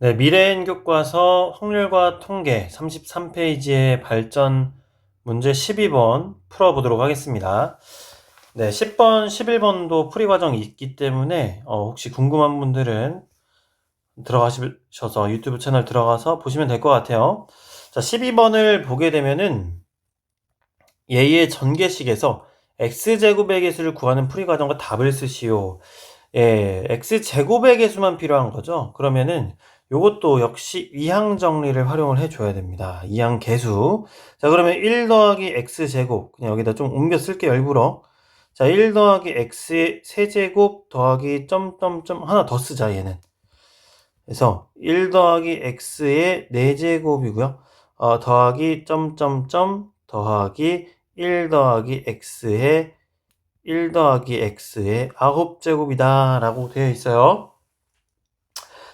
네, 미래엔 교과서 확률과 통계 33페이지의 발전 문제 12번 풀어보도록 하겠습니다. 네, 10번, 11번도 풀이 과정이 있기 때문에 혹시 궁금한 분들은 들어가셔서 유튜브 채널 들어가서 보시면 될 것 같아요. 자, 12번을 보게 되면은 얘의 전개식에서 x제곱의 개수를 구하는 풀이 과정과 답을 쓰시오. 예, x제곱의 개수만 필요한 거죠. 그러면은 요것도 역시 이항 정리를 활용을 해줘야 됩니다. 이항 개수. 자, 그러면 1 더하기 x제곱. 그냥 여기다 좀 옮겨 쓸게요, 일부러. 자, 1 더하기 x의 세제곱 더하기 점점점 하나 더 쓰자, 얘는. 그래서 1 더하기 x의 4제곱이고요. 더하기 점점점 더하기 1 더하기 x의 9제곱이다 라고 되어 있어요.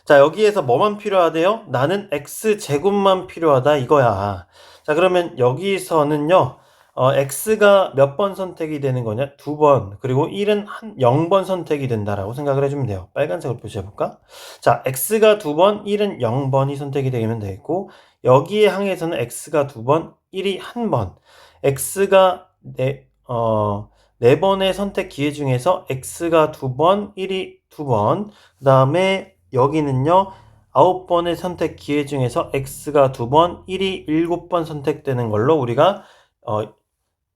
자, 여기에서 뭐만 필요하대요? 나는 x제곱만 필요하다 이거야. 자, 그러면 여기서는요, x가 몇 번 선택이 되는 거냐? 2번. 그리고 1은 0번 선택이 된다라고 생각을 해주면 돼요. 빨간색으로 표시해볼까? 자, x가 2번, 1은 0번이 선택이 되면 되겠고, 여기에 항에서는 x가 2번, 1이 1번. x가 4번의 선택 기회 중에서 x가 2번, 1이 2번. 그 다음에 여기는요, 9번의 선택 기회 중에서 x가 2번, 1이 7번 선택되는 걸로 우리가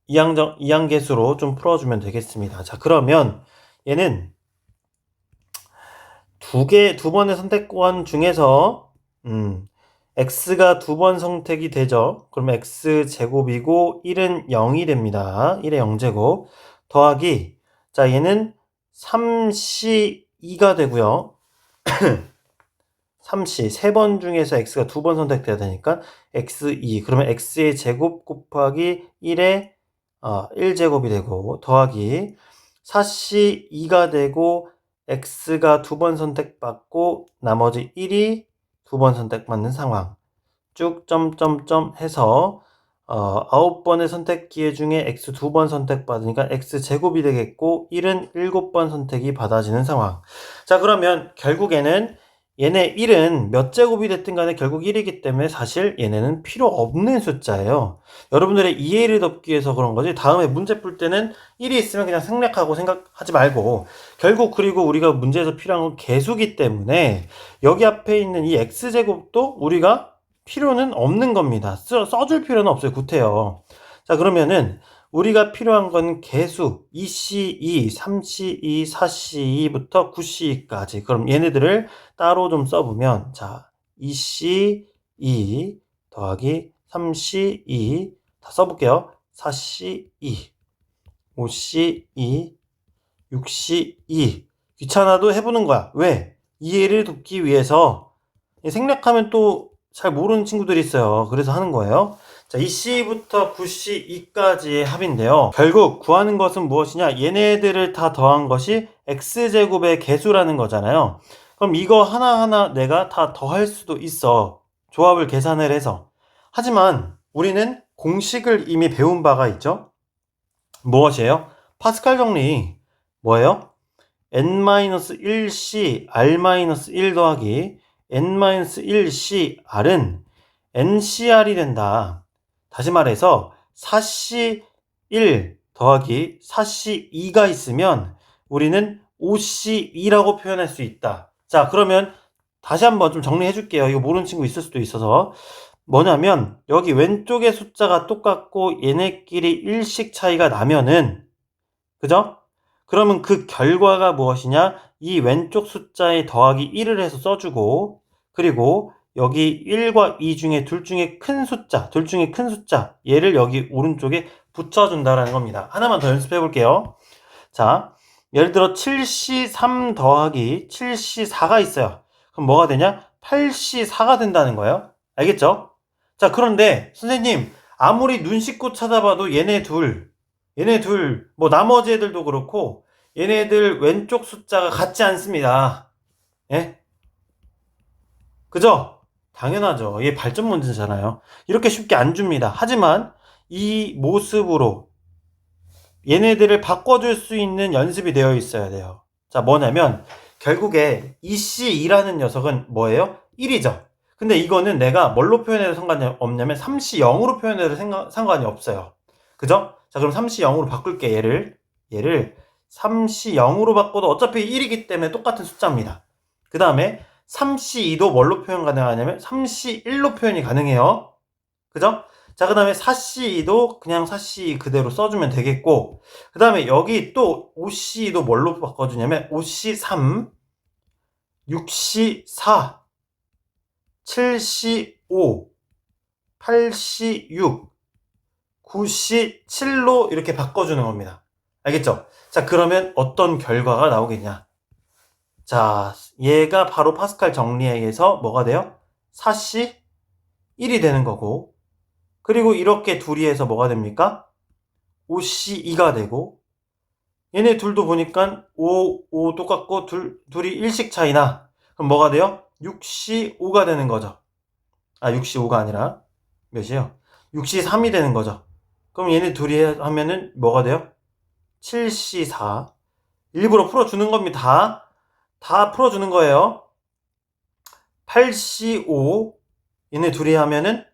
이항계수로 좀 풀어주면 되겠습니다. 자, 그러면 얘는 두 번의 선택권 중에서 x가 2번 선택이 되죠. 그러면 x제곱이고 1은 0이 됩니다. 1의 0제곱 더하기, 자, 얘는 3c2가 되고요. 3c 3번 중에서 x가 2번 선택돼야 되니까 x2, 그러면 x의 제곱 곱하기 1의 1제곱이 되고 더하기 4c2가 되고 x가 2번 선택받고 나머지 1이 2번 선택받는 상황. 쭉 점점점 해서 9번의 선택 기회 중에 x 2번 선택받으니까 x제곱이 되겠고 1은 7번 선택이 받아지는 상황. 자, 그러면 결국에는 얘네 1은 몇 제곱이 됐든 간에 결국 1이기 때문에 사실 얘네는 필요 없는 숫자예요. 여러분들의 이해를 돕기 위해서 그런 거지, 다음에 문제 풀 때는 1이 있으면 그냥 생략하고 생각하지 말고, 결국 그리고 우리가 문제에서 필요한 건 개수기 때문에 여기 앞에 있는 이 x제곱도 우리가 필요는 없는 겁니다. 써줄 필요는 없어요. 구태여. 자, 그러면은 우리가 필요한 건 개수 2c2, 3c2, 4c2부터 9c2까지. 그럼 얘네들을 따로 좀 써보면, 자, 2c2 더하기 3c2 다 써볼게요. 4c2, 5c2, 6c2. 귀찮아도 해보는 거야. 왜? 이해를 돕기 위해서. 생략하면 또 잘 모르는 친구들이 있어요. 그래서 하는 거예요. 자, 2c부터 9c2까지의 합인데요. 결국 구하는 것은 무엇이냐? 얘네들을 다 더한 것이 x제곱의 개수라는 거잖아요. 그럼 이거 하나하나 내가 다 더할 수도 있어. 조합을 계산을 해서. 하지만 우리는 공식을 이미 배운 바가 있죠. 무엇이에요? 파스칼 정리. 뭐예요? n-1c r-1 더하기 n-1c r은 ncr이 된다. 다시 말해서 4c1 더하기 4c2가 있으면 우리는 5c2라고 표현할 수 있다. 자, 그러면 다시 한번 좀 정리해 줄게요. 이거 모르는 친구 있을 수도 있어서. 뭐냐면 여기 왼쪽의 숫자가 똑같고 얘네끼리 1씩 차이가 나면은, 그죠? 그러면 그 결과가 무엇이냐? 이 왼쪽 숫자에 더하기 1을 해서 써주고, 그리고 여기 1과 2 중에 둘 중에 큰 숫자, 얘를 여기 오른쪽에 붙여준다라는 겁니다. 하나만 더 연습해 볼게요. 자, 예를 들어 7c3 더하기 7c4가 있어요. 그럼 뭐가 되냐? 8c4가 된다는 거예요. 알겠죠? 자, 그런데 선생님, 아무리 눈 씻고 찾아봐도 얘네 둘, 뭐 나머지 애들도 그렇고 얘네들 왼쪽 숫자가 같지 않습니다. 예? 그죠? 당연하죠. 얘 발전 문제잖아요. 이렇게 쉽게 안 줍니다. 하지만 이 모습으로 얘네들을 바꿔줄 수 있는 연습이 되어 있어야 돼요. 자, 뭐냐면 결국에 이 C2라는 녀석은 뭐예요? 1이죠. 근데 이거는 내가 뭘로 표현해도 상관이 없냐면 3C 0으로 표현해도 상관이 없어요. 그죠? 자, 그럼 3C 0으로 바꿀게. 얘를 3C 0으로 바꿔도 어차피 1이기 때문에 똑같은 숫자입니다. 그 다음에 3C2도 뭘로 표현 가능하냐면 3C1로 표현이 가능해요. 그죠? 자, 그 다음에 4C2도 그냥 4C 그대로 써주면 되겠고, 그 다음에 여기 또 5C2도 뭘로 바꿔주냐면 5C3, 6C4, 7C5, 8C6, 9C7로 이렇게 바꿔주는 겁니다. 알겠죠? 자, 그러면 어떤 결과가 나오겠냐? 자, 얘가 바로 파스칼 정리에 의해서 뭐가 돼요? 4C1이 되는 거고, 그리고 이렇게 둘이 해서 뭐가 됩니까? 5C2가 되고, 얘네 둘도 보니까 5 똑같고 둘이 1씩 차이나, 그럼 뭐가 돼요? 6C5가 되는 거죠. 아, 6C5가 아니라 몇이에요? 6C3이 되는 거죠. 그럼 얘네 둘이 하면은 뭐가 돼요? 7C4. 일부러 풀어주는 겁니다. 다 풀어주는 거예요. 8C5. 얘네 둘이 하면은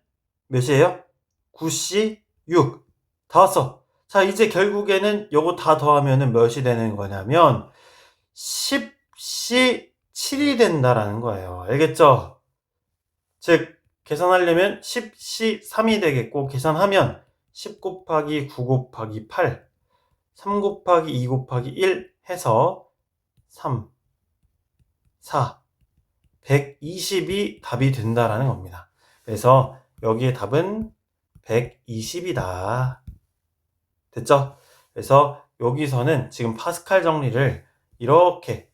몇이에요? 9C6. 다 왔어. 자, 이제 결국에는 요거 다 더하면은 몇이 되는 거냐면 10C7이 된다라는 거예요. 알겠죠? 즉 계산하려면 10C3이 되겠고, 계산하면 10 곱하기 9 곱하기 8, 3 곱하기 2 곱하기 1 해서 3, 4, 120이 답이 된다라는 겁니다. 그래서 여기에 답은 120이다. 됐죠? 그래서 여기서는 지금 파스칼 정리를 이렇게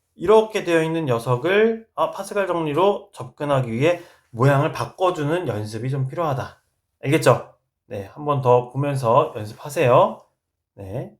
되어 있는 녀석을 파스칼 정리로 접근하기 위해 모양을 바꿔주는 연습이 좀 필요하다. 알겠죠? 네, 한 번 더 보면서 연습하세요. 네.